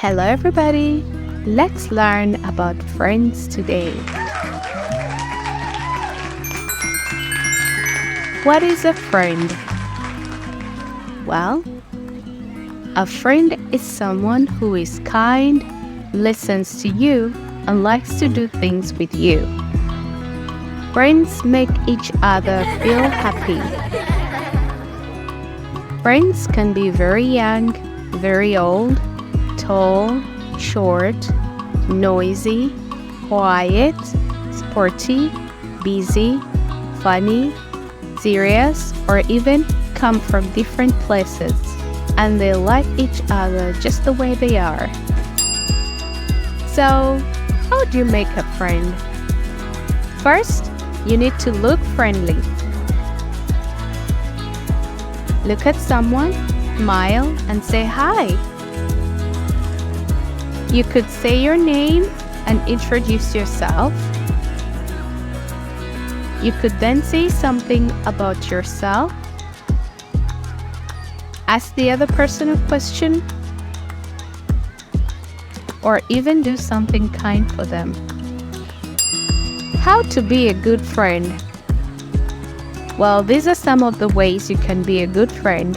Hello everybody! Let's learn about friends today. What is a friend? Well, a friend is someone who is kind, listens to you, and likes to do things with you. Friends make each other feel happy. Friends can be very young, very old, tall, short, noisy, quiet, sporty, busy, funny, serious, or even come from different places, and they like each other just the way they are. So, how do you make a friend? First, you need to look friendly. Look at someone, smile, and say hi. You could say your name and introduce yourself. You could then say something about yourself. Ask the other person a question, or even do something kind for them. How to be a good friend? Well, these are some of the ways you can be a good friend.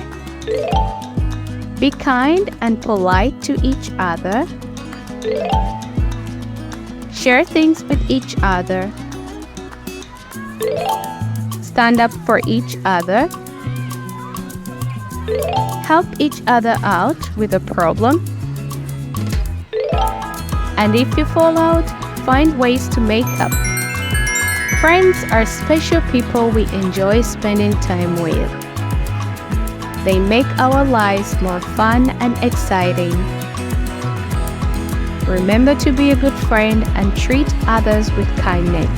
Be kind and polite to each other. Share things with each other. Stand up for each other. Help each other out with a problem. And if you fall out, find ways to make up. Friends are special people we enjoy spending time with. They make our lives more fun and exciting. Remember to be a good friend and treat others with kindness.